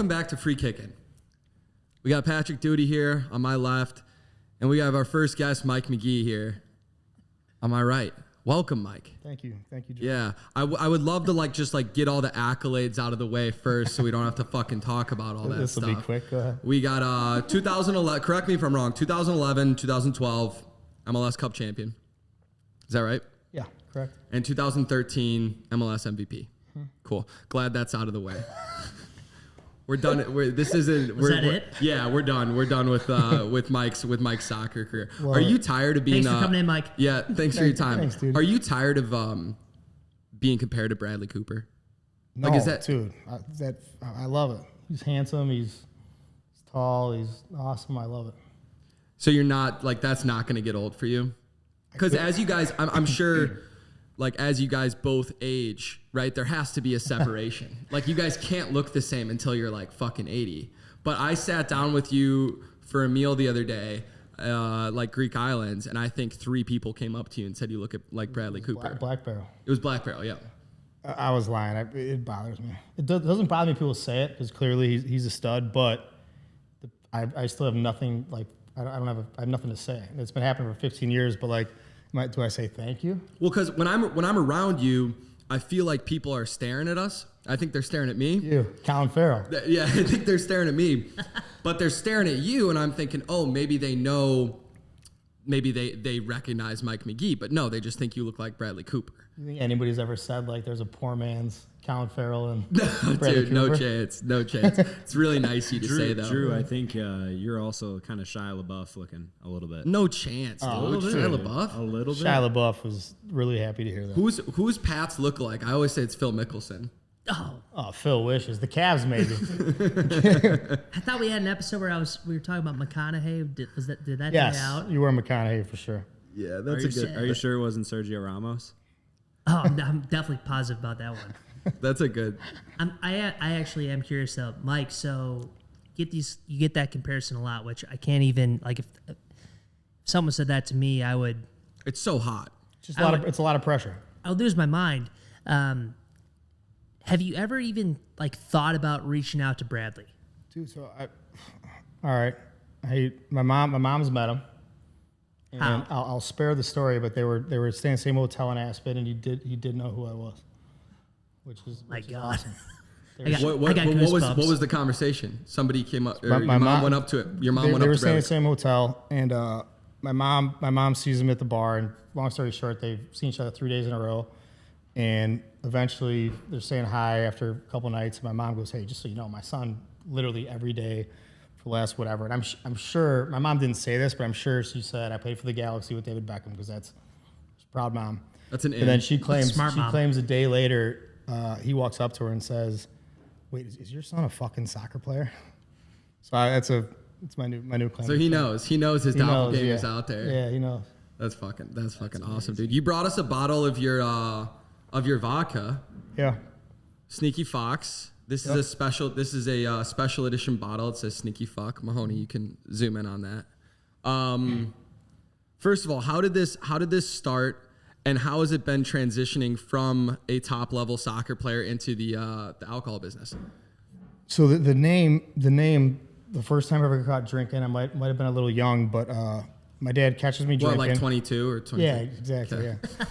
welcome back to Free Kickin. We got Patrick Duty here on my left, and we have our first guest, Mike Mcgee, here on my right. Welcome, Mike. Thank you, Joe. Yeah, I would love to just get all the accolades out of the way first, so we don't have to fucking talk about all that stuff. This will be quick. Go ahead. We got 2011. Correct me if I'm wrong. 2011, 2012, MLS Cup champion. Is that right? Yeah, correct. And 2013 MLS MVP. Cool. Glad that's out of the way. We're done. This isn't. Was that it? Yeah, we're done. We're done with Mike's soccer career. Well, are you tired of being? Thanks for coming in, Mike. Yeah, thanks for your time. Thanks, dude. Are you tired of being compared to Bradley Cooper? No, Like, is that, dude. I love it. He's handsome. He's tall. He's awesome. I love it. So you're not that's not going to get old for you? Because as you guys, I'm sure. As you guys both age, right, there has to be a separation. You guys can't look the same until you're fucking 80. But I sat down with you for a meal the other day, Greek Islands, and I think 3 people came up to you and said you look like Bradley Cooper. Black Barrel. It was Black Barrel, yeah. I was lying. It bothers me. It doesn't bother me if people say it because clearly he's a stud, but I still have nothing, I have nothing to say. It's been happening for 15 years, but do I say thank you? Well, because when I'm around you, I feel like people are staring at us. I think they're staring at me. You, Colin Farrell. Yeah, I think they're staring at me, but they're staring at you, and I'm thinking, oh, maybe they know, maybe they recognize Mike Mcgee, but no, they just think you look like Bradley Cooper. You think anybody's ever said there's a poor man's Colin Farrell and No, Bradley dude, Cooper? no chance. It's really nice of you to say that. Drew, I think you're also kind of Shia LaBeouf looking a little bit. No chance, dude. Shia LaBeouf? A little bit. Shia LaBeouf was really happy to hear that. Who's Pat's lookalike? I always say it's Phil Mickelson. Oh, Phil wishes. The Cavs maybe. I thought we had an episode where we were talking about McConaughey. Did that Yes, die out? you were McConaughey for sure. Yeah, Are you sure it wasn't Sergio Ramos? Oh, I'm definitely positive about that one. That's a good. I actually am curious though, Mike. So you get that comparison a lot, which I can't even if someone said that to me, I would. It's so hot. It's a lot of pressure. I would lose my mind. Have you ever even thought about reaching out to Bradley? Dude, all right. My mom's met him. And How? I'll spare the story, but they were staying in the same hotel in Aspen, and he did know who I was, which is awesome. What was the conversation? Somebody came up. Or My your mom mom went up to it. Your mom went up to They were staying in Bradley. the same hotel, and my mom sees him at the bar. And long story short, they've seen each other 3 days in a row, and eventually they're saying hi after a couple nights. And my mom goes, "Hey, just so you know, my son literally every day for the last whatever." And I'm sure my mom didn't say this, but I'm sure she said, "I played for the Galaxy with David Beckham," because she's a proud mom. That's an. And then she claims Smart mom. a day later, he walks up to her and says, "Wait, is your son a fucking soccer player?" So it's my new claim. So he knows his doppelganger's out there. Yeah, he knows. That's fucking awesome, dude. You brought us a bottle of your vodka, Yeah. Sneaky Fox. This is a special edition bottle. It says Sneaky Fuck. Mahoney, you can zoom in on that. First of all, how did this start, and how has it been transitioning from a top level soccer player into the alcohol business? So the name, the first time I ever got caught drinking, I might have been a little young, but my dad catches me drinking. What, like 22 or 23? Yeah, exactly. Okay. Yeah.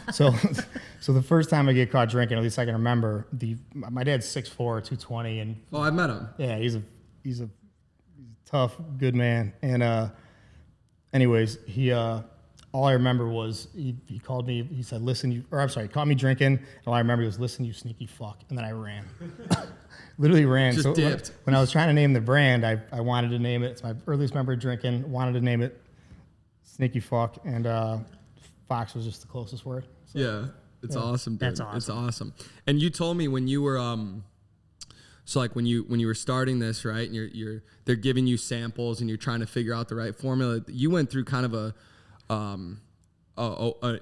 So the first time I get caught drinking, at least I can remember, my dad's 6'4", 220, and I've met him. yeah, he's a tough, good man. And anyways, he all I remember was he called me. He said, "Listen, he caught me drinking." And all I remember was, "Listen, you sneaky fuck," and then I ran. Literally ran. Just dipped. When I was trying to name the brand, I wanted to name it. It's my earliest memory of drinking. Wanted to name it Sneaky Fuck, and Fox was just the closest word. So, Yeah, it's awesome, dude. That's awesome. It's awesome. And you told me when you were so like when you were starting this, right? And they're giving you samples and you're trying to figure out the right formula. You went through kind of a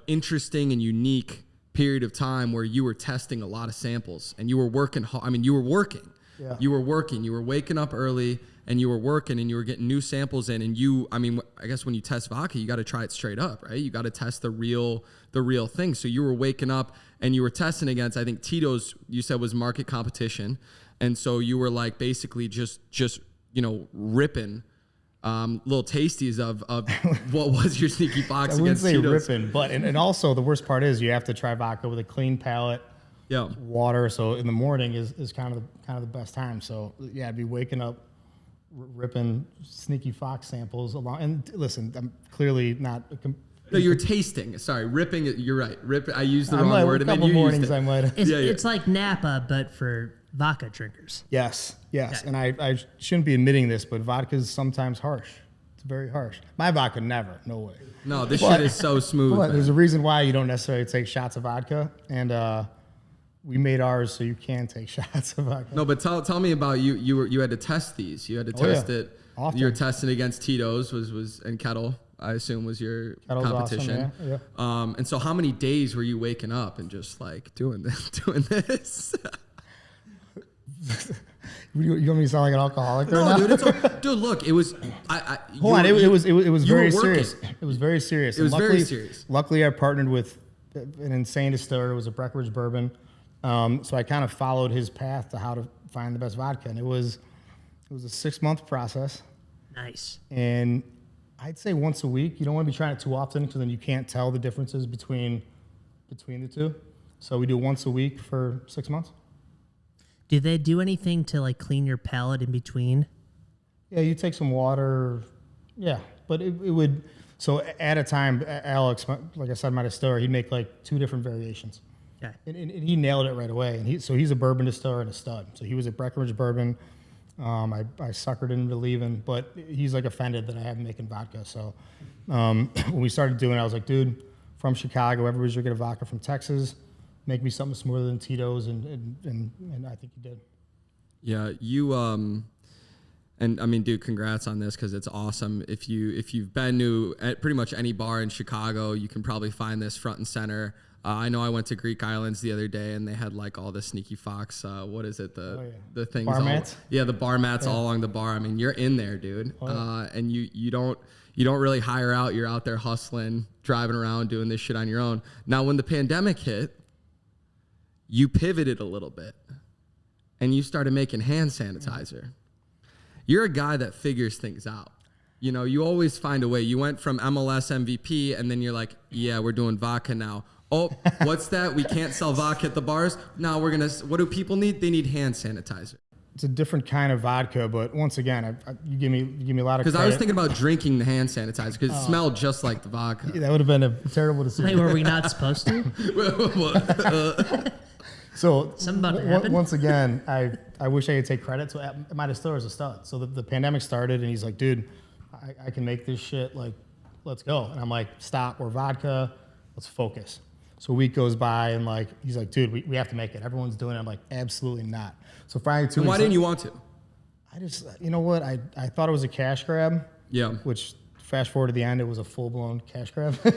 interesting and unique period of time where you were testing a lot of samples and you were working hard. I mean, you were working. Yeah. You were working. You were waking up early, and you were working, and you were getting new samples in. And I guess when you test vodka, you got to try it straight up, right? You got to test the real thing. So you were waking up, and you were testing against, I think Tito's, you said, was market competition, and so you were like basically just ripping. Little tasties of what was your sneaky fox I wouldn't against say Tito's. ripping, but and also the worst part is you have to try vodka with a clean palate, Yeah. water. So in the morning is kind of the best time. So yeah, I'd be waking up, ripping sneaky fox samples along. And listen, I'm clearly not. No, you're tasting. Sorry, ripping. You're right. Rip. I used the I wrong might, word, a and then couple you mornings used it. I might have. It's like Napa, but for vodka drinkers. Yes. Okay. And I shouldn't be admitting this, but vodka is sometimes harsh. It's very harsh. My vodka, never. No way. No, this shit is so smooth. But man. there's a reason why you don't necessarily take shots of vodka. And we made ours so you can take shots of vodka. No, but tell me about you. You had to test these. You had to test it. Often. You were testing against Tito's and Kettle. I assume was your Kettle's competition. awesome, yeah. And so how many days were you waking up and just like doing this? You want me to sound like an alcoholic right No, now? dude, look, it was. Hold on, it was you very were working. serious. It was very serious. It was And very serious. Luckily, I partnered with an insane distiller. It was a Breckenridge bourbon, so I kind of followed his path to how to find the best vodka, and it was a 6-month process. Nice. And I'd say once a week. You don't want to be trying it too often because then you can't tell the differences between the two. So we do once a week for 6 months. Do they do anything to like clean your palate in between? Yeah, you take some water. Yeah, but it would. So at a time, Alex, like I said, my distiller, he'd make like 2 different variations. Okay. And he nailed it right away. And he's a bourbon distiller and a stud. So he was at Breckenridge Bourbon. I suckered him into leaving, but he's like offended that I haven't making vodka. So when we started doing it, I was like, dude, from Chicago, everybody's drinking a vodka from Texas. Make me something smoother than Tito's, and I think he did. Yeah, you and I mean, dude, congrats on this because it's awesome. If you've been to at pretty much any bar in Chicago, you can probably find this front and center. I know I went to Greek Islands the other day and they had like all the sneaky fox. What is it? The things. Bar mats? Yeah, the bar mats all along the bar. I mean, you're in there, dude. And you don't really hire out. You're out there hustling, driving around, doing this shit on your own. Now, when the pandemic hit, you pivoted a little bit and you started making hand sanitizer. You're a guy that figures things out. You know, you always find a way. You went from MLS MVP and then you're like, yeah, we're doing vodka now. Oh, what's that? We can't sell vodka at the bars. Now what do people need? They need hand sanitizer. It's a different kind of vodka, but once again, you give me a lot of Because credit. I was thinking about drinking the hand sanitizer because it smelled just like the vodka. That would have been a terrible Wait, decision. were we not supposed to? So Something about to happen? once again, I wish I could take credit. So my distiller is a stud. So the pandemic started, and he's like, dude, I can make this shit. Like, let's go. And I'm like, stop. We're vodka. Let's focus. So a week goes by, and like he's like, dude, we have to make it. Everyone's doing it. I'm like, absolutely not. So finally, 2 And weeks. why didn't you want to? I just, you know what? I thought it was a cash grab. Yeah. Which fast forward to the end, it was a full blown cash grab. We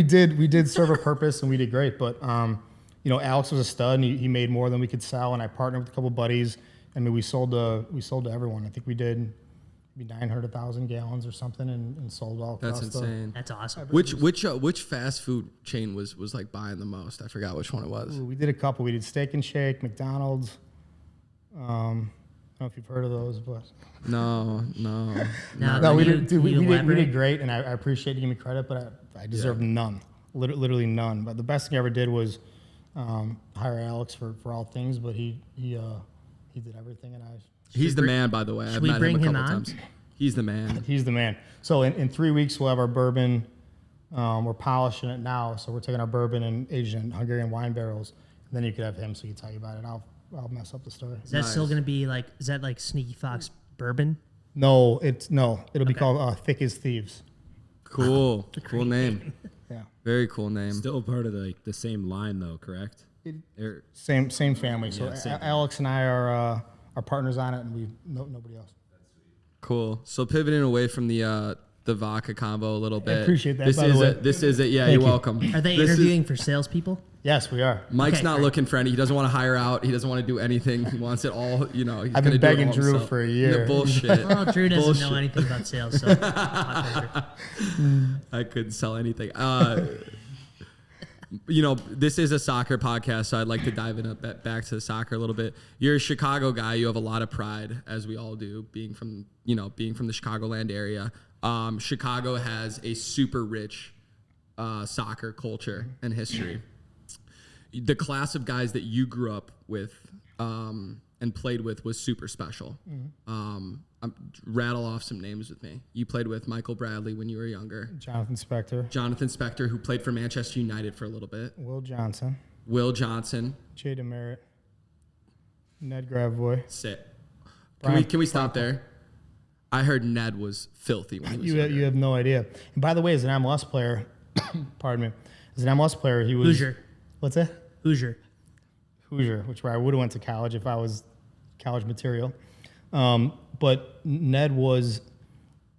did serve a purpose and we did great. But Alex was a stud and he made more than we could sell. And I partnered with a couple buddies. I mean, we sold to everyone. I think we did maybe 900,000 gallons or something and sold all across. That's insane. That's awesome. Which fast food chain was like buying the most? I forgot which one it was. We did a couple. We did Steak and Shake, McDonald's. I don't know if you've heard of those, but No. no, we did great, and I appreciate you giving me credit, but I deserve none, literally none. But the best thing I ever did was hire Alex for all things, but he did everything, and He's the man, by the way. I've we met bring him a him couple on? times. He's the man. he's the man. So in 3 weeks we'll have our bourbon. We're polishing it now, so we're taking our bourbon and aging it in Hungarian wine barrels. And then you could have him, so he can tell you about it. I'll mess up the story. Is that still going to be like? Is that like Sneaky Fox bourbon? No, it'll be called Thick as Thieves. Cool. Cool name. Yeah. Very cool name. Still part of the same line though, correct? Same family. So same family. Alex and I are partners on it, and nobody else. Cool. So pivoting away from the vodka combo a little bit. appreciate that, This by the is way. it. This is it. Yeah, Thank you're you. welcome. Are they This is- interviewing for salespeople? Yes, we are. Mike's Okay, not great. looking for any. He doesn't want to hire out. He doesn't want to do anything. He wants it all. He's I've been begging Drew himself. for a year. No, bullshit. Well, Drew doesn't know Bullshit. anything about sales, so my pleasure. I couldn't sell anything. This is a soccer podcast, so I'd like to dive back to the soccer a little bit. You're a Chicago guy. You have a lot of pride, as we all do, being from the Chicagoland area. Chicago has a super rich soccer culture and history. The class of guys that you grew up with and played with was super special. Rattle off some names with me. You played with Michael Bradley when you were younger. Jonathan Spector. Who played for Manchester United for a little bit. Will Johnson. Jaden Merritt. Ned Gravoy. Sit. Brian- Can we stop there? I heard Ned was filthy when he was younger. You have no idea. And by the way, as an MLS player, pardon me, as an MLS player, he was... Hoosier. What's that? Hoosier. Which where I would have went to college if I was college material. But Ned was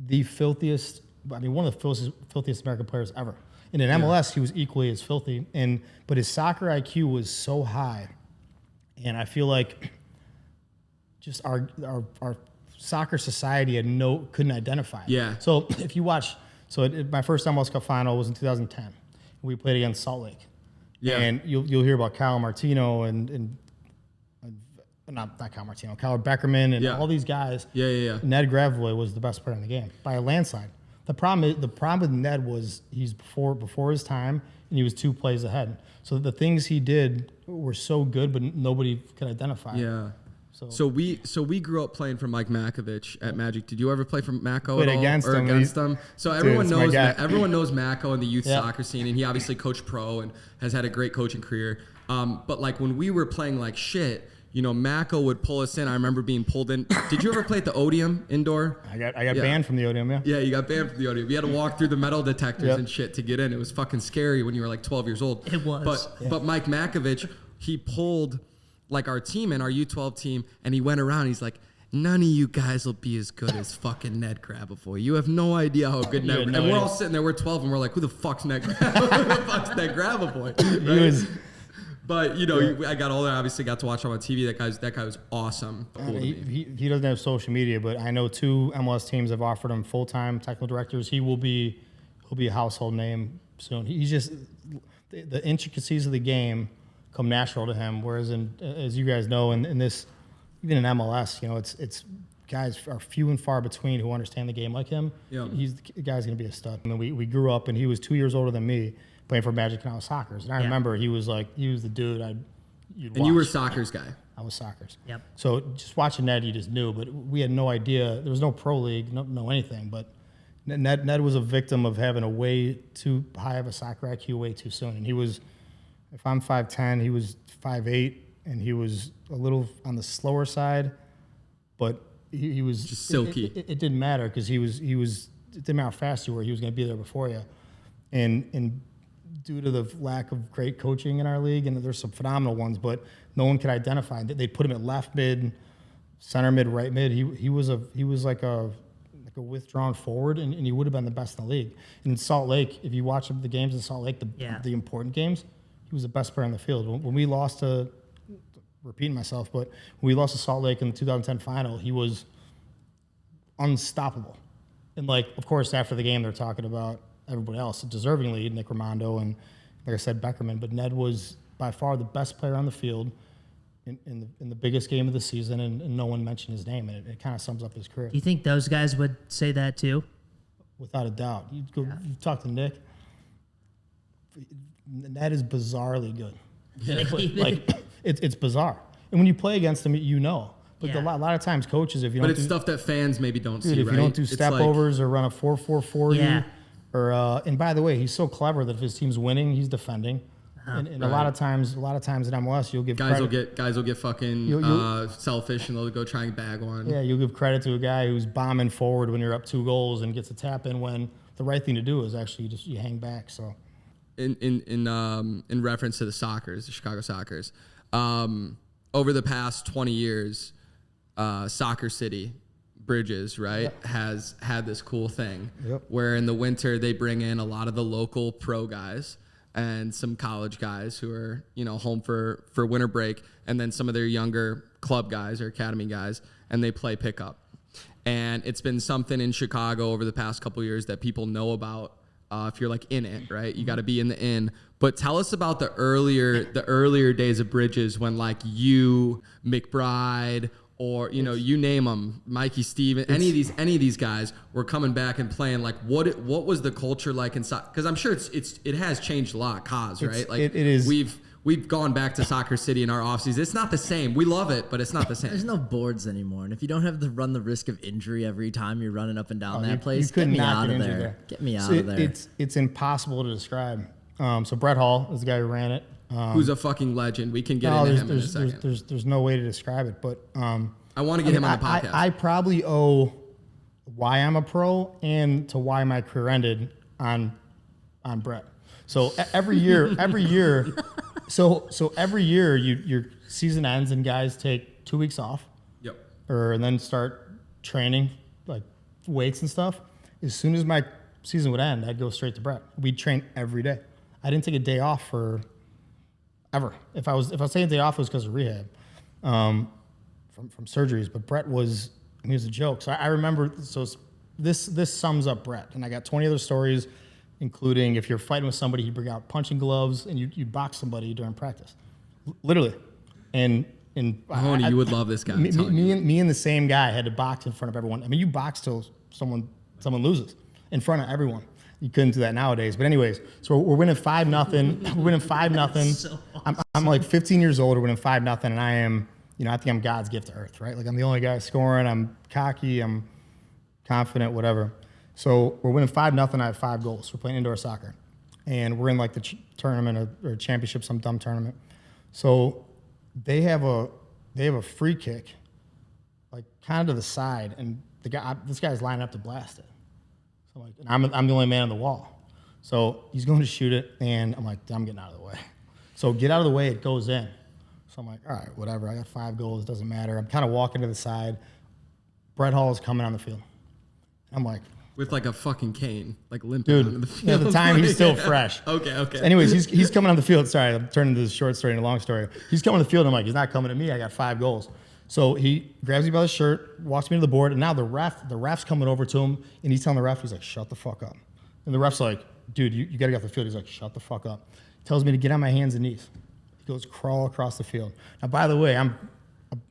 the filthiest, one of the filthiest American players ever. And in MLS, he was equally as filthy. But his soccer IQ was so high. And I feel like just our soccer society couldn't identify it. Yeah. So if you watch, my first MLS Cup final was in 2010. We played against Salt Lake. Yeah. And you'll hear about Kyle Martino and not Kyle Martino, Kyle Beckerman and all these guys. Yeah. Ned Gravoy was the best player in the game by a landslide. The problem with Ned was he's before his time and he was 2 plays ahead. So the things he did were so good, but nobody could identify. Yeah. So we grew up playing for Mike Makovich at Magic. Did you ever play for Mako Played at all? against or him. against him? So Dude, everyone it's my knows guy. everyone knows Mako in the youth Yeah. soccer scene, and he obviously coached pro and has had a great coaching career. But like when we were playing like shit, Mako would pull us in. I remember being pulled in. Did you ever play at the Odeum indoor? I got banned from the Odeum, yeah. Yeah, you got banned from the Odeum. You had to walk through the metal detectors Yep. and shit to get in. It was fucking scary when you were like 12 years old. It was. But Mike Makovich, he pulled like our team in, our U12 team, and he went around. He's like, none of you guys will be as good as fucking Ned Gravoy. You have no idea how good Ned. And we're all sitting there. We're 12, and we're like, who the fuck's Ned? Who the fuck's Ned Gravoy? Right? He was. But I got older. Obviously, got to watch him on TV. That guy was awesome. Cool to me. He doesn't have social media, but I know 2 MLS teams have offered him full-time technical directors. He'll be a household name soon. He's just the intricacies of the game come natural to him. Whereas as you guys know, in this, even in MLS, it's guys are few and far between who understand the game like him. Yeah. The guy's gonna be a stud. I mean, we grew up and he was 2 years older than me playing for Magic and I was Sockers. And I remember he was the dude you'd watch. And you were Soccer's guy. I was Sockers. Yep. So just watching Ned, you just knew, but we had no idea. There was no pro league, no anything. But Ned was a victim of having a way too high of a soccer IQ way too soon. And he was, if I'm 5'10", he was 5'8", and he was a little on the slower side, but he was just silky. It didn't matter because he was. It didn't matter how fast you were. He was going to be there before you, and due to the lack of great coaching in our league, and there's some phenomenal ones, but no one could identify. They put him at left mid, center mid, right mid. He was like a withdrawn forward, and he would have been the best in the league. And in Salt Lake, if you watch the games in Salt Lake, the important games, he was the best player on the field. When we lost to, repeating myself, but when we lost to Salt Lake in the 2010 final, he was unstoppable. And of course, after the game, they're talking about everybody else, deservingly, Nick Raimondo and, like I said, Beckerman. But Ned was by far the best player on the field in the biggest game of the season, and no one mentioned his name, and it kind of sums up his career. Do you think those guys would say that too? Without a doubt. You talk to Nick. Ned is bizarrely good. It's bizarre. And when you play against him, you know. But a lot of times coaches, if you don't But it's stuff that fans maybe don't see, if right? you don't do step overs or run a 4-4-40, or and by the way, he's so clever that if his team's winning, he's defending. And a lot of times in MLS, you'll give guys credit. will get fucking selfish and they'll go try and bag one. Yeah, you'll give credit to a guy who's bombing forward when you're up 2 goals and gets a tap in, when the right thing to do is actually just you hang back. So in reference to the Chicago Sockers, over the past 20 years, Soccer City Bridges, right, has had this cool thing where in the winter they bring in a lot of the local pro guys and some college guys who are, home for winter break, and then some of their younger club guys or academy guys, and they play pickup. And it's been something in Chicago over the past couple of years that people know about. If you're like in it, right? You got to be in the inn. But tell us about the earlier days of Bridges when like you, McBride, or you name them, Mikey, Steven, any of these guys were coming back and playing. Like what was the culture like inside? Because I'm sure it has changed a lot. Right? Like it is. We've gone back to Soccer City in our offseason. It's not the same. We love it, but it's not the same. There's no boards anymore, and if you don't have to run the risk of injury every time you're running up and down that place, get me out of there. there. Get me out of there. It's impossible to describe. So Brett Hall is the guy who ran it. Who's a fucking legend. We can get into him in a second. There's no way to describe it, but I want to get him on the podcast. I probably owe why I'm a pro and to why my career ended on Brett. So every year, so every year your season ends and guys take 2 weeks off. Yep. And then start training like weights and stuff. As soon as my season would end, I'd go straight to Brett. We'd train every day. I didn't take a day off for ever. If I was taking a day off, it was because of rehab, from surgeries. But Brett he was a joke. So I remember. So this sums up Brett. And I got 20 other stories, including if you're fighting with somebody, he'd bring out punching gloves and you'd box somebody during practice, literally. And Mahoney, you would love this guy. Me and the same guy had to box in front of everyone. I mean, you box till someone loses in front of everyone. You couldn't do that nowadays. But anyways, so we're winning 5-0. We're winning 5-0. So I'm like 15 years old. We're winning 5-0, and I am, I think I'm God's gift to earth, right? Like I'm the only guy scoring. I'm cocky. I'm confident. Whatever. So we're winning 5-0. I have 5 goals. We're playing indoor soccer, and we're in like the tournament or championship, some dumb tournament. So they have a free kick, like kind of to the side, and this guy's lining up to blast it. So I'm like, I'm the only man on the wall. So he's going to shoot it, and I'm like, I'm getting out of the way. So get out of the way, it goes in. So I'm like, all right, whatever. I got 5 goals, doesn't matter. I'm kind of walking to the side. Brett Hall is coming on the field. I'm like, with like a fucking cane, like limping onto the field. At the time he's still fresh. Okay. So anyways, he's coming on the field. Sorry, I'm turning this short story into a long story. He's coming on the field. I'm like, he's not coming at me. I got 5 goals. So he grabs me by the shirt, walks me to the board, and now the ref's coming over to him, and he's telling the ref, he's like, shut the fuck up. And the ref's like, dude, you got to get off the field. He's like, shut the fuck up. Tells me to get on my hands and knees. He goes, crawl across the field. Now, by the way, I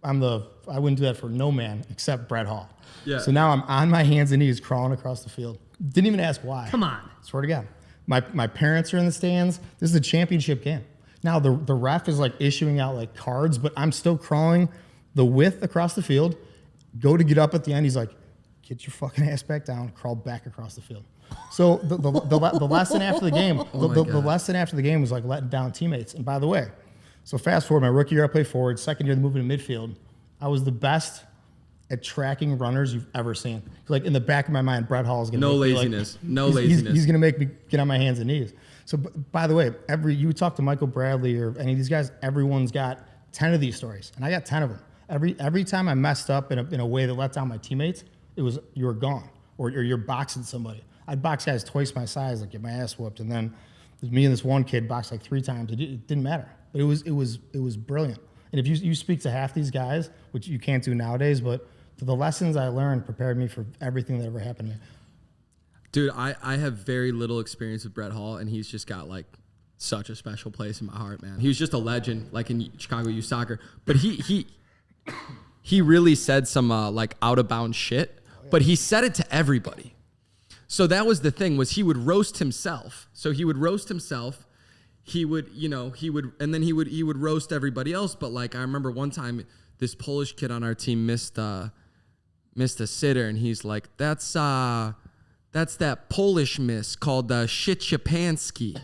wouldn't do that for no man except Brett Hall. Yeah. So now I'm on my hands and knees crawling across the field. Didn't even ask why. come on. Swear to God. My parents are in the stands. This is a championship game. Now the ref is like issuing out like cards, but I'm still crawling the width across the field. Go to get up at the end. He's like, get your fucking ass back down, crawl back across the field. So the lesson after the game, the lesson after the game was like letting down teammates. And by the way, so fast forward, my rookie year I played forward, second year moving to midfield. I was the best at tracking runners you've ever seen. Like in the back of my mind, Brett Hall is going to no laziness. He's going to make me get on my hands and knees. So by the way, you talk to Michael Bradley or any of these guys, everyone's got 10 of these stories, and I got 10 of them. Every time I messed up in a way that let down my teammates, it was you were gone or you're boxing somebody. I'd box guys twice my size, like get my ass whooped, and then me and this one kid boxed like 3 times. It didn't matter, but it was brilliant. And if you speak to half these guys, which you can't do nowadays, but the lessons I learned prepared me for everything that ever happened to me. Dude, I have very little experience with Brett Hall, and he's just got like such a special place in my heart, man. He was just a legend, like in Chicago youth soccer. But he really said some like out of bounds shit, but he said it to everybody. So that was the thing, was he would roast himself. So he would roast himself. He would roast everybody else. But like I remember one time, this Polish kid on our team missed a sitter, and he's like, that's that Polish miss called Shitshapansky.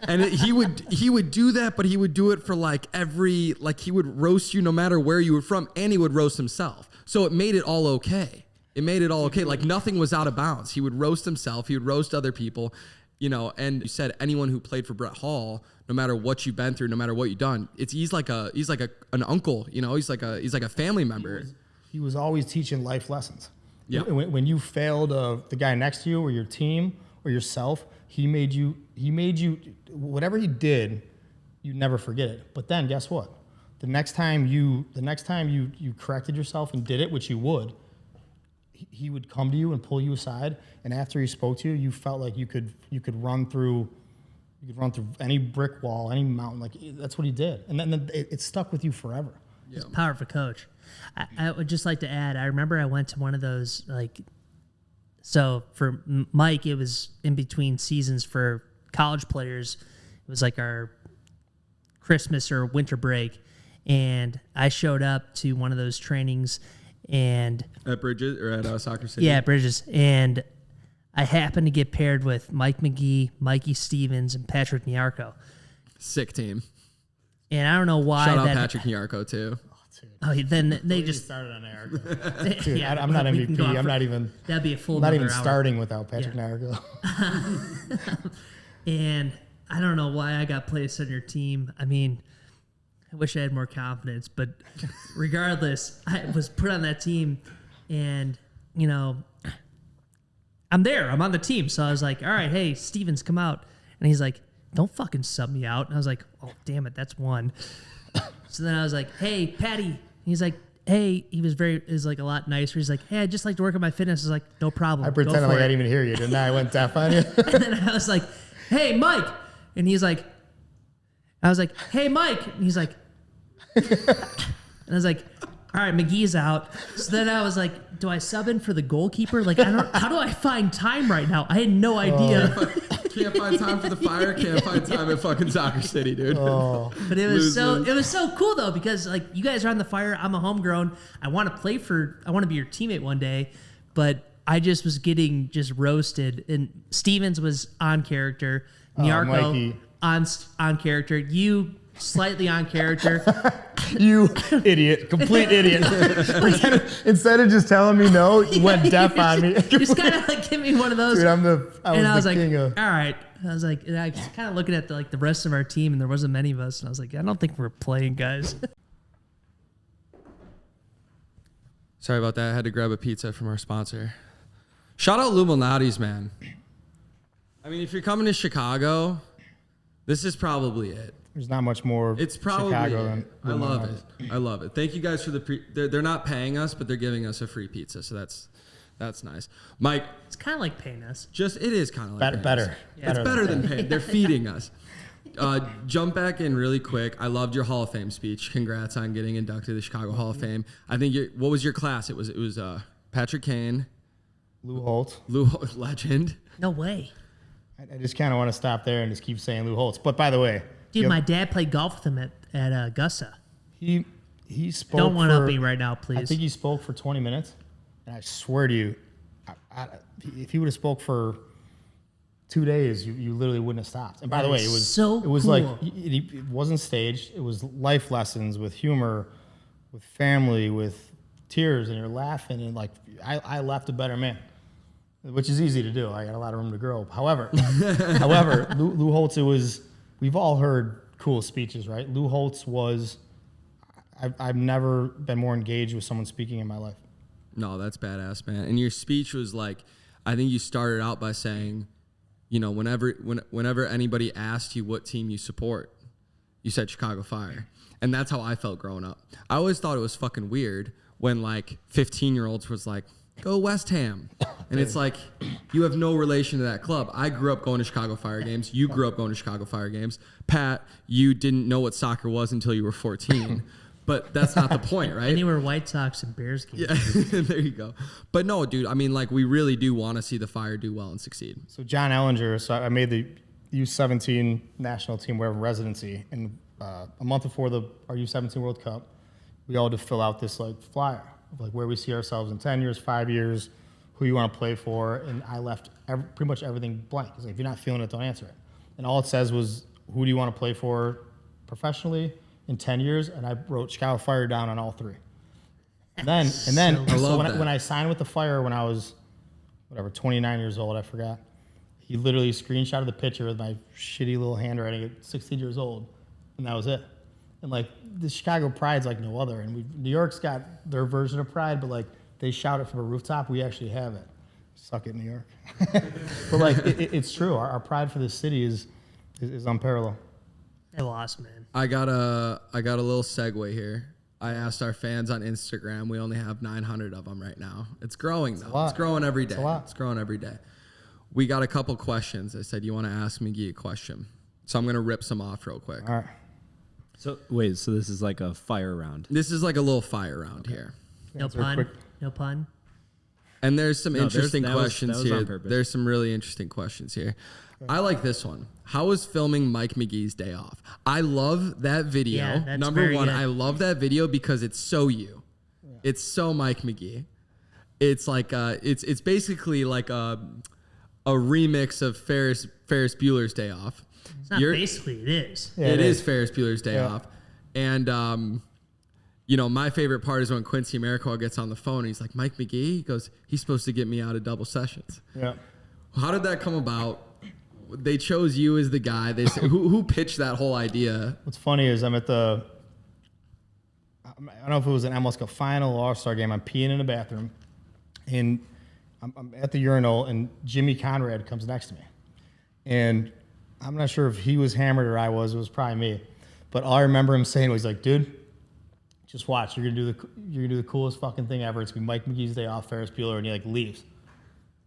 And he would do that, but he would do it for he would roast you no matter where you were from, and he would roast himself. So it made it all okay. Like nothing was out of bounds. He would roast himself. He would roast other people, and you said anyone who played for Brett Hall, no matter what you've been through, no matter what you've done, he's like an uncle, he's like a family member. He was always teaching life lessons. Yeah. When you failed the guy next to you or your team or yourself, he made you, whatever he did, you never forget it. But then guess what? The next time you corrected yourself and did it, which you would, he would come to you and pull you aside. And after he spoke to you, you felt like you could run through any brick wall, any mountain. Like that's what he did. And then it stuck with you forever. He's a powerful coach. I would just like to add, I remember I went to one of those, like, so for Mike, it was in between seasons for college players. It was like our Christmas or winter break. And I showed up to one of those trainings and At Bridges or at Soccer City? yeah, Bridges. And I happened to get paired with Mike Mcgee, Mikey Stevens, and Patrick Nyarko. Sick team. And I don't know why. Shout out Patrick Nyarko too. Oh, then they just started on Erica. Dude, yeah, I'm not we can MVP. go I'm for- not even. That'd be a full. Not even another hour. starting without Patrick Yeah. Nargo. And I don't know why I got placed on your team. I mean, I wish I had more confidence, but regardless, I was put on that team, and you know, I'm there. I'm on the team, so I was like, all right, hey, Stevens, come out, and he's like, don't fucking sub me out. And I was like, oh damn it, that's one. So then I was like, hey, Patty. He's like, hey, he was like a lot nicer. He's like, hey, I'd just like to work on my fitness. I was like, no problem. I Go pretended for like I it. didn't even hear you, didn't I? I went deaf on you. And then I was like, hey, Mike. And he's like, I was like, hey, Mike. And he's like, and I was like, all right, McGee's out. So then I was like, do I sub in for the goalkeeper? Like, how do I find time right now? I had no idea. Can't find time for the Fire. Can't find time at fucking Soccer City, dude. But it was it was so cool though, because like you guys are on the Fire. I'm a homegrown. I want to be your teammate one day, but I just was getting just roasted. And Stevens was on character. Nyarko Mikey. on character. You slightly on character. You idiot, complete idiot. instead of just telling me no, you went deaf on me. Just kind of like give me one of those. Dude, I was like, king of. all right. I was like, and I was kind of looking at the rest of our team, and there wasn't many of us, and I was like, I don't think we're playing, guys. Sorry about that. I had to grab a pizza from our sponsor. Shout out Luminati's, man. I mean, if you're coming to Chicago, this is probably it. There's not much more. It's probably Chicago it. than I love Mars. it. I love it. Thank you guys for the they're not paying us, but they're giving us a free pizza, so that's nice. Mike, It's kind of like paying us. it is kind of like Better. paying us. Yeah. It's better than paying. They're feeding us. Jump back in really quick. I loved your Hall of Fame speech. Congrats on getting inducted to the Chicago Hall of Fame. I think what was your class? It was Patrick Kane, Lou Holtz. legend. No way. I just kind of want to stop there and just keep saying Lou Holtz. But by the way, Dude, my dad played golf with him at Augusta. he spoke. Don't one up for- me right now, I please. think he spoke for 20 minutes, and I swear to you, if he would have spoke for 2 days, you literally wouldn't have stopped. And by the way, it was so it was like cool. it wasn't staged. It was life lessons with humor, with family, with tears, and you're laughing, and like I left a better man, which is easy to do. I got a lot of room to grow. However, Lou Holtz, we've all heard cool speeches, right? Lou Holtz was. I've never been more engaged with someone speaking in my life. No, that's badass, man. And your speech was like, I think you started out by saying, you know, whenever anybody asked you what team you support, you said Chicago Fire. And that's how I felt growing up. I always thought it was fucking weird when like 15-year-olds was like, go West Ham. And it's like, you have no relation to that club. I grew up going to Chicago Fire games. You grew up going to Chicago Fire games. Pat, you didn't know what soccer was until you were 14. But that's not the point, right? And you were White Sox and Bears games. Yeah, there you go. But no, dude, I mean, like, we really do want to see the Fire do well and succeed. So John Ellinger, so I made the U17 national team wherever residency, and a month before our U17 World Cup, we all had to fill out this like flyer of like where we see ourselves in 10 years, 5 years, who you want to play for, and I left pretty much everything blank. It's like, if you're not feeling it, don't answer it. And all it says was, who do you want to play for professionally in 10 years? And I wrote Chicago Fire down on all three. And then I love that. when I signed with the Fire when I was, 29 years old, I forgot. He literally screenshotted the picture with my shitty little handwriting at 16 years old, and that was it. And like the Chicago Pride's like no other, and New York's got their version of Pride, but like they shout it from a rooftop. We actually have it. suck it, New York. But like, it's true. Our pride for this city is unparalleled. They lost, man. I got a little segue here. I asked our fans on Instagram. We only have 900 of them right now. It's growing though. It's growing every day. It's growing every day. We got a couple questions. I said, you want to ask Mcgee a question? So I'm going to rip some off real quick. All right. So wait, so this is like a fire round. This is like a little fire round here. No pun. No pun. And there's some interesting questions that was on here. purpose. There's some really interesting questions here. I like this one. How was filming Mike Mcgee's day off? I love that video. Yeah, that's Number very one, good. I love that video because it's so you. Yeah. It's so Mike Mcgee. It's like it's basically like a remix of Ferris Bueller's Day Off. It's not basically, it is. Yeah, it is Ferris Bueller's Day Off. And you know, my favorite part is when Quincy Maricola gets on the phone and he's like, Mike Mcgee? He goes, he's supposed to get me out of double sessions. Yeah. How did that come about? They chose you as the guy. They said, who pitched that whole idea? What's funny is I'm at I don't know if it was an MLS Cup final or All-Star game. I'm peeing in the bathroom, and I'm at the urinal, and Jimmy Conrad comes next to me. And I'm not sure if he was hammered or I was. It was probably me. But all I remember him saying was like, dude, just watch. You're gonna do the coolest fucking thing ever. It's gonna be Mike Mcgee's Day Off, Ferris Bueller, and he like leaves.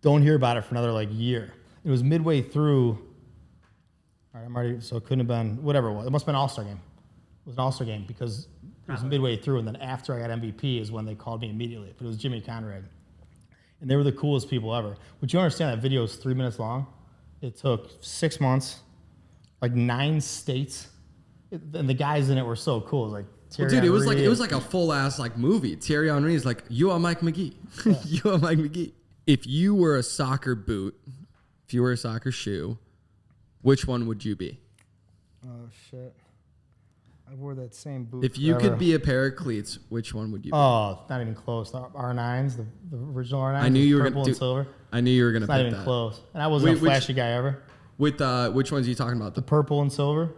Don't hear about it for another like year. It was midway through. All right, I'm already, so it couldn't have been whatever it was. It must have been an All-Star game. It was an All-Star game because it was midway through, and then after I got MVP is when they called me immediately. But it was Jimmy Conrad, and they were the coolest people ever. But you understand that video is 3 minutes long. It took 6 months, like 9 states, and the guys in it were so cool. It was like Thierry Dude, Henry. it was like a full ass like movie. Thierry Henry is like, you are Mike Mcgee. Yeah. You are Mike Mcgee. If you were a soccer boot, if you were a soccer shoe, which one would you be? Oh shit! I wore that same boot. If you forever. could be a pair of cleats, which one would you be? Oh, not even close. The R9s, the original R9s. I knew you were purple gonna and silver. I knew you were gonna It's not pick even that. close. And I wasn't a Which- flashy guy ever. With which ones are you talking about? The purple and silver.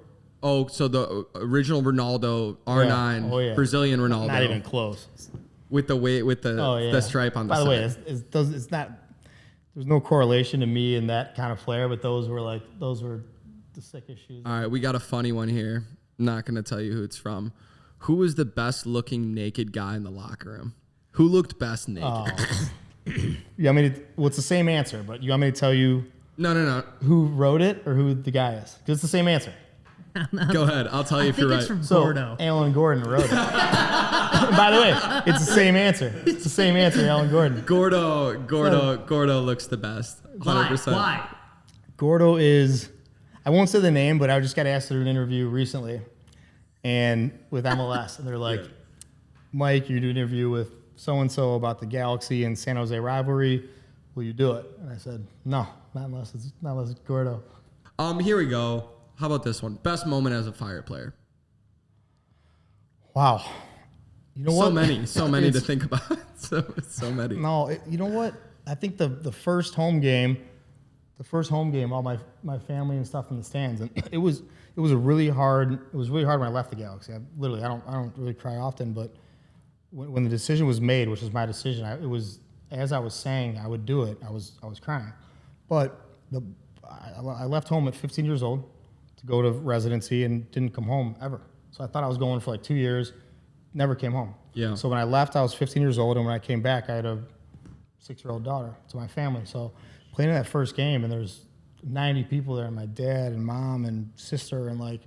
Oh, so the original Ronaldo R9, Oh, yeah. Brazilian Ronaldo, Not even close. with the The stripe on the By side. the way, it's not. There's no correlation to me and that kind of flair, but those were the sickest shoes. All right, we got a funny one here. I'm not gonna tell you who it's from. Who was the best looking naked guy in the locker room? Who looked best naked? Oh. You want me to? Well, it's the same answer, but you want me to tell you No. who wrote it or who the guy is? Because it's the same answer. Go ahead. I'll tell you I if think you're it's right. from So Gordo. Alan Gordon wrote it. By the way, it's the same answer. It's the same answer, Alan Gordon. Gordo looks the best. 100%. Why? Gordo is, I won't say the name, but I just got asked to do an interview recently, and with MLS, and they're like, Mike, you're doing an interview with so and so about the Galaxy and San Jose rivalry. Will you do it? And I said, no, not unless it's Gordo. Here we go. How about this one? Best moment as a Fire player. Wow. You know what? So many to think about. so many. No, you know what? I think the first home game, all my family and stuff in the stands, and it was really hard when I left the Galaxy. I don't really cry often, but when the decision was made, which was my decision, it was as I was saying I would do it, I was crying. But I left home at 15 years old to go to residency and didn't come home ever. So I thought I was going for like 2 years, never came home. Yeah. So when I left, I was 15 years old, and when I came back, I had a 6-year-old daughter to my family. So playing in that first game, and there's 90 people there, and my dad and mom and sister, and like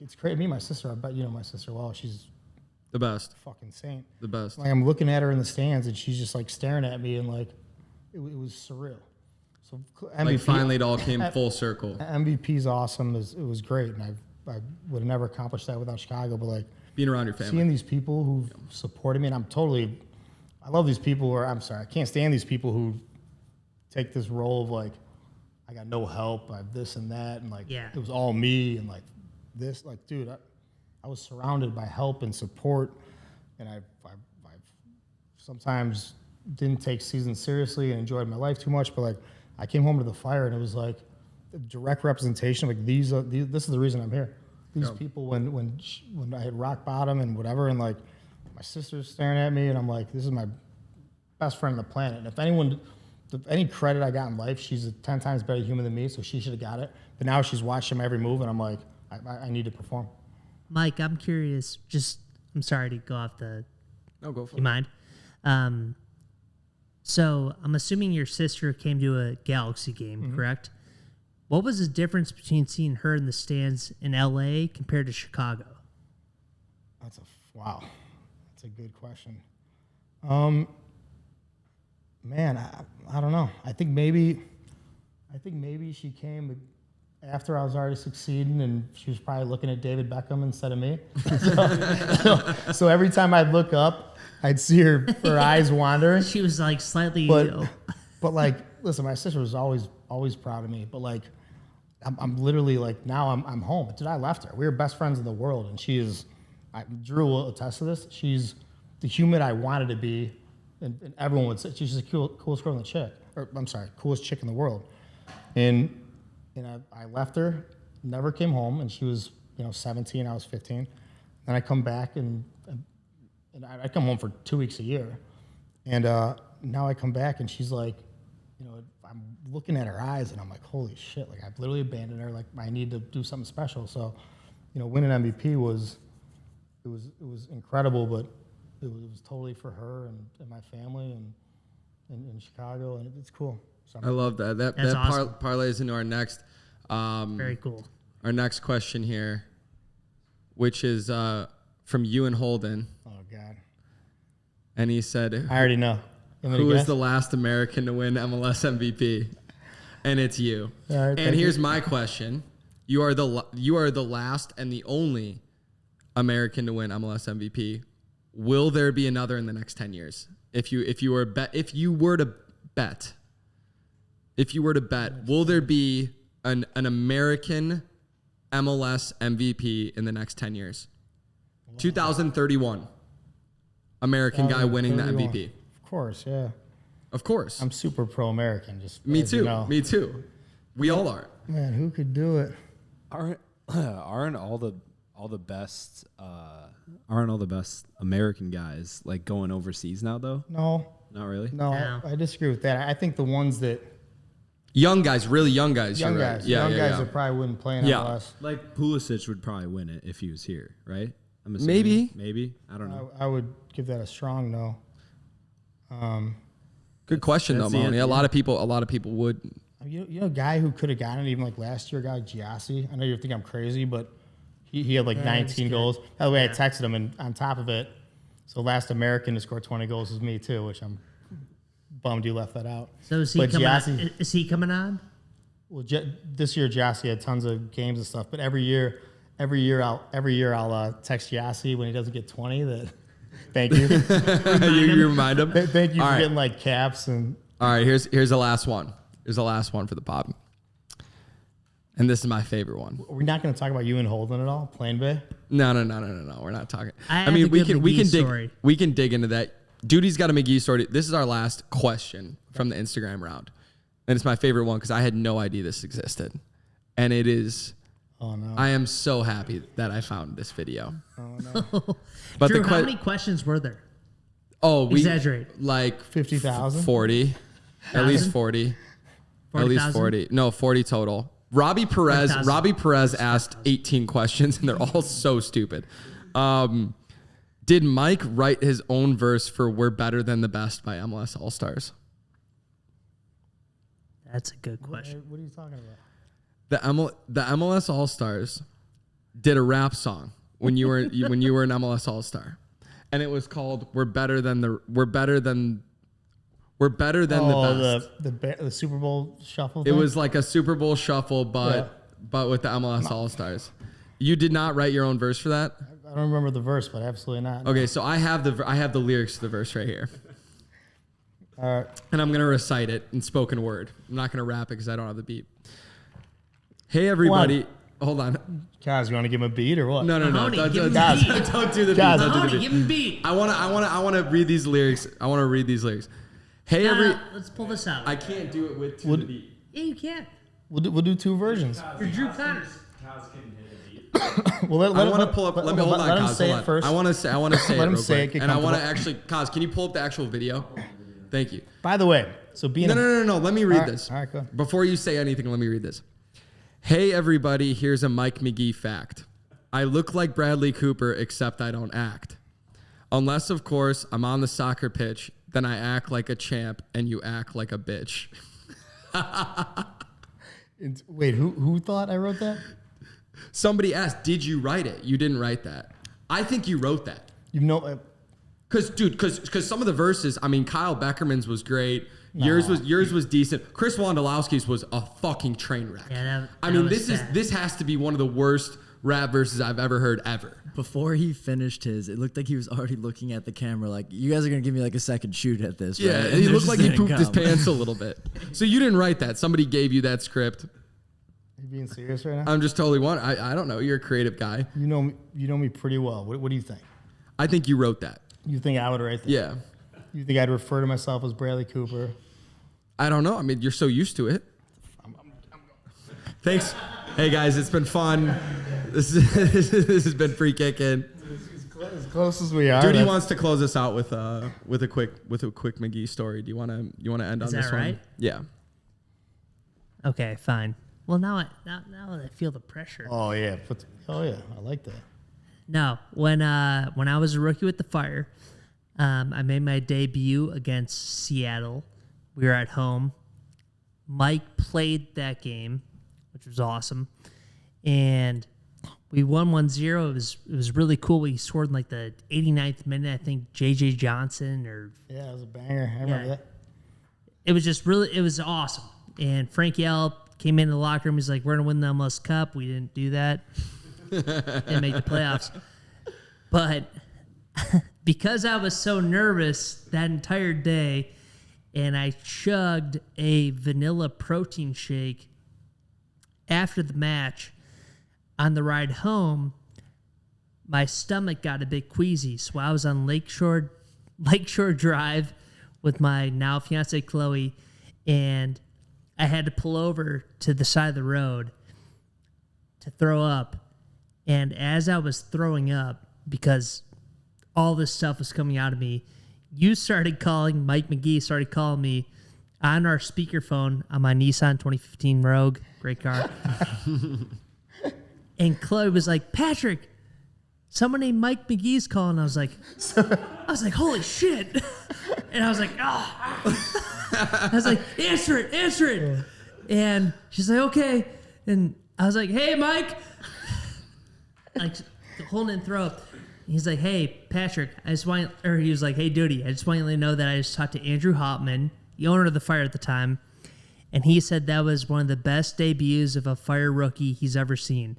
it's crazy. Me and my sister, I bet you know my sister well. She's The best. a fucking saint. The best. Like I'm looking at her in the stands, and she's just like staring at me, and like it was surreal. So MVP, Like finally it all came full circle. MVP's awesome. It was great, and I would have never accomplished that without Chicago. But like Being around your family. seeing these people who supported me, and I love these people. I can't stand these people who take this role of like, I got no help, I have this and that, and like it was all me, and like this, like dude, I was surrounded by help and support, and I've sometimes didn't take seasons seriously and enjoyed my life too much, but like I came home to the Fire, and it was like a direct representation. Like this is the reason I'm here. These people, when I hit rock bottom and whatever, and like my sister's staring at me, and I'm like, this is my best friend on the planet. And if anyone any credit I got in life, she's a 10 times better human than me, so she should have got it. But now she's watching my every move, and I'm like, I need to perform. Mike, I'm curious. I'm sorry to go off the. No, go for You mind? So I'm assuming your sister came to a Galaxy game, correct? What was the difference between seeing her in the stands in LA compared to Chicago? Wow. That's a good question. Man, I don't know. I think maybe she came after I was already succeeding, and she was probably looking at David Beckham instead of me. So every time I'd look up, I'd see her eyes wandering. She was like slightly. But like, listen, my sister was always proud of me. But like, I'm literally like, now I'm home. Dude, I left her. We were best friends in the world, and she is. Drew will attest to this. She's the human I wanted to be, and everyone would say she's just the coolest girl in the chick. Or I'm sorry, coolest chick in the world. And I left her, never came home, and she was 17. I was 15. Then I come back and I come home for 2 weeks a year, and now I come back and she's like, I'm looking at her eyes and I'm like, holy shit! Like I've literally abandoned her. Like I need to do something special. So, winning MVP was incredible, but it was totally for her and my family and in Chicago, and it's cool. So I love that. That awesome. parlays into our next. Very cool. Our next question here, which is from Ewan Holden, Oh God, and he said, I already know. "Who is the last American to win MLS MVP?" And it's you. All right, and here's my question: You are the last and the only American to win MLS MVP. Will there be another in the next 10 years? If you were to bet, will there be an American MLS MVP in the next 10 years? 2031. American guy winning the MVP. Of course, yeah. Of course. I'm super pro-American. Just Me as too. you know. Me too. We all are. Man, who could do it? Aren't all the best American guys like going overseas now though? No, Not really. no, No. I disagree with that. I think the ones that Young guys, really young guys. young you're guys, right. Yeah, young yeah, guys yeah. that probably wouldn't play in Yeah. MLS. Like Pulisic would probably win it if he was here, right? I'm assuming. Maybe. I don't know. I would give that a strong no. Good question though, that's the Mahoney. end, A lot of people would. You know, a guy who could have gotten it even like last year, guy Giassi. I know you think I'm crazy, but he had like Yeah, 19 he's goals. By the way, Yeah. I texted him, and on top of it, so last American to score 20 goals was me too, which I'm bummed you left that out. So is he But coming? Giassi- Is he coming on? Well, this year Giassi had tons of games and stuff, but every year I'll text Giassi when he doesn't get 20 that. Thank you. you remind him. Thank you All for right. getting like caps and. All right, here's the last one. Here's the last one for the pod. And this is my favorite one. Are we not going to talk about you and Holden at all? Plain Bay? No. We're not talking. I have mean, a good we can Mcgee story. dig into that. Duty's got a Mcgee story. This is our last question from the Instagram round, and it's my favorite one because I had no idea this existed, and it is. Oh no. I am so happy that I found this video. Oh no. But Drew, the how many questions were there? we Exaggerate. like 50,000? 40, at least 1,000? 40. At least 40,000? 40. No, 40 total. Robbie 40,000. Perez asked 18 questions, and they're all so stupid. Did Mike write his own verse for "We're Better Than the Best" by MLS All Stars? That's a good question. What are you talking about? The MLS All Stars did a rap song when you were an MLS All Star, and it was called "We're Better Than the Best." The Super Bowl shuffle. It was like a Super Bowl shuffle, but with the MLS All Stars. You did not write your own verse for that? I don't remember the verse, but absolutely not. Okay, so I have the lyrics to the verse right here, All right. and I'm gonna recite it in spoken word. I'm not gonna rap it because I don't have the beat. Hey everybody, hold on. Kaz, you want to give him a beat or what? No. Mahoney, Don't give him do the beat. don't do the beat. Guys, Don't do the Mahoney, beat. give him beat. I wanna read these lyrics. Hey Let's pull this out. I can't do it with the beat. Yeah, you can. We'll do two versions. You're Drew Connors. Well, I want to pull up. Let me hold on, let him Kaz. say Hold it on. first. I want to say Let it him real say quick. it, get And I want to comfortable. actually, Kaz, can you pull up the actual video? Thank you. By the way, So being No. Let me read this. All right, go. Before you say anything, let me read this. Hey, everybody, here's a Mike Mcgee fact. I look like Bradley Cooper, except I don't act. Unless, of course, I'm on the soccer pitch, then I act like a champ and you act like a bitch. Wait, who thought I wrote that? Somebody asked, did you write it? You didn't write that. I think you wrote that. You know, Because some of the verses, I mean, Kyle Beckerman's was great. Yours was decent. Chris Wondolowski's was a fucking train wreck. Yeah, this has to be one of the worst rap verses I've ever heard ever. Before he finished his, it looked like he was already looking at the camera like, you guys are going to give me like a second shoot at this, Yeah, right? and And he there looked just like he didn't pooped his come. pants a little bit. So you didn't write that. Somebody gave you that script. you being serious right now? I'm just totally I don't know. You're a creative guy. You know me pretty well. What do you think? I think you wrote that. You think I would write that? Yeah. You think I'd refer to myself as Bradley Cooper? I don't know. I mean, you're so used to it. Thanks. Hey, guys, it's been fun. This has been free kicking. As close as we are. Duty wants to close us out with a quick Mcgee story. Do you want to end on Is this that one? right? Yeah. Okay, fine. Well, now I feel the pressure. Oh yeah, I like that. No, when I was a rookie with the Fire, I made my debut against Seattle. We were at home. Mike played that game, which was awesome, and we won 1-0. It was really cool. We scored in like the 89th minute. I think J.J. Johnson or Yeah, it was a banger. I remember that. it was just really, it was awesome. And Frank Yell came into the locker room. He's like, we're going to win the MLS Cup. We didn't do that. Didn't make the playoffs. But because I was so nervous that entire day and I chugged a vanilla protein shake after the match on the ride home, my stomach got a bit queasy. So I was on Lakeshore Drive with my now fiance Chloe, and I had to pull over to the side of the road to throw up. And as I was throwing up, because all this stuff was coming out of me, Mike Mcgee started calling me on our speakerphone on my Nissan 2015 Rogue, great car. And Chloe was like, Patrick, someone named Mike Mcgee's calling. I was like, holy shit. And I was like, oh. I was like, answer it. And she's like, okay. And I was like, hey, Mike. Like, holding in throat. And he's like, hey, Patrick, he was like, hey, Duty, I just want you to know that I just talked to Andrew Hopman, the owner of the Fire at the time, and he said that was one of the best debuts of a Fire rookie he's ever seen.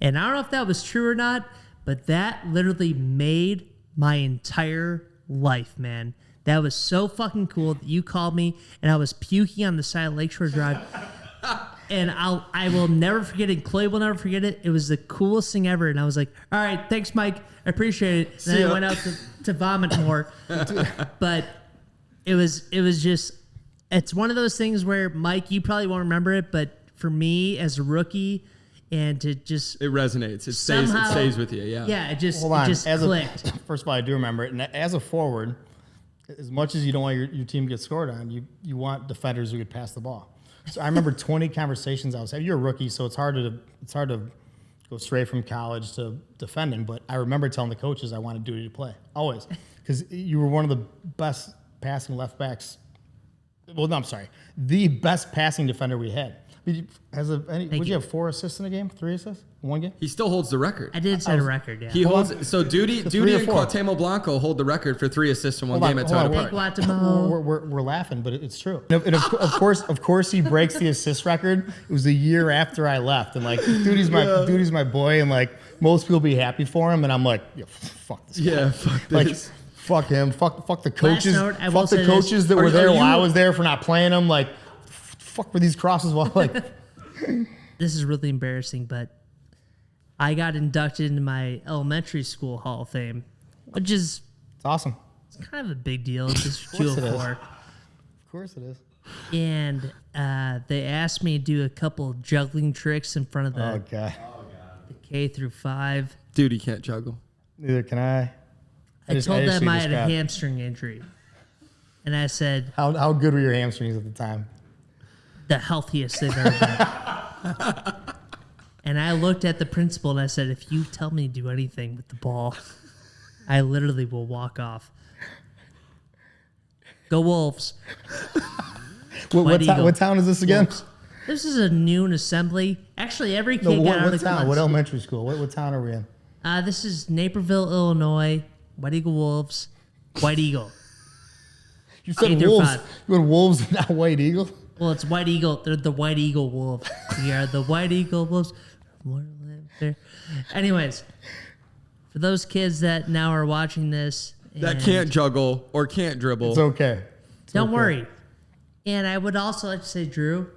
And I don't know if that was true or not, but that literally made my entire life, man. That was so fucking cool that you called me and I was puking on the side of Lakeshore Drive. And I will never forget it. Chloe will never forget it. It was the coolest thing ever. And I was like, all right, thanks, Mike. I appreciate it. And then I went out to vomit more. But it was just, it's one of those things where, Mike, you probably won't remember it, but for me as a rookie, and to just... It resonates. It stays with you, yeah. Yeah, it just As clicked. First of all, I do remember it. And as a forward, as much as you don't want your team to get scored on, you want defenders who could pass the ball. So I remember 20 conversations I was having. You're a rookie, so it's hard to go straight from college to defending. But I remember telling the coaches I wanted Duty to play, always. Because you were one of the best passing left backs. Well, no, I'm sorry. The best passing defender we had. Would you have 4 assists in a game? 3 assists in one game? He still holds the record. I did set a record, yeah. He holds. So Duty and 3 or 4. Cuauhtemoc Blanco hold the record for 3 assists in one game at Toyota Big Park. Guatemala. We're laughing, but it's true. And of course, he breaks the assist record. It was a year after I left, and like Duty's my boy, and like most people be happy for him, and I'm like, yeah, fuck this guy. Yeah, fuck Like, this. fuck him. Fuck the coaches. note, I will Fuck the say coaches this. that were there while you- I was there for not playing them. Like, fuck were these crosses while like. This is really embarrassing, but I got inducted into my elementary school Hall of Fame, which is It's awesome. kind of a big deal. It's just course it is. 204. Of course it is. And they asked me to do a couple juggling tricks in front of the, Oh god. the K through 5. Dude, he can't juggle. Neither can I. I just told see them I this had a guy. hamstring injury. And I said, How good were your hamstrings at the time? the healthiest they've ever been. And I looked at the principal and I said, if you tell me to do anything with the ball, I literally will walk off. Go Wolves. What town is this again? Wolves. This is a noon assembly. Actually, every kid No, got out what of the town? What elementary school? What town are we in? This is Naperville, Illinois. White Eagle Wolves. White Eagle. You said 8 through Wolves. 5. You had Wolves and not White Eagle? Well, it's White Eagle. They're the White Eagle Wolves. We are the White Eagle Wolves. Anyways, for those kids that now are watching this That can't juggle or can't dribble. It's okay. Don't worry. And I would also like to say, Drew,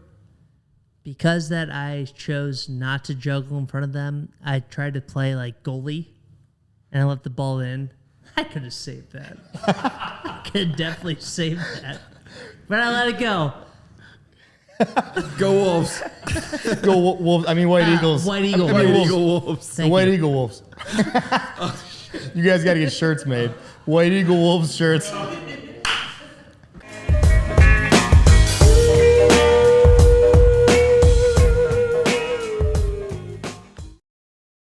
because that I chose not to juggle in front of them, I tried to play like goalie, and I left the ball in. I could have saved that. I could have definitely saved that. But I let it go. Go Wolves. Go Wolves. I mean, White Eagles. White Eagle I mean, Wolves. Eagle Wolves. The White Eagle Wolves. You guys got to get shirts made. White Eagle Wolves shirts.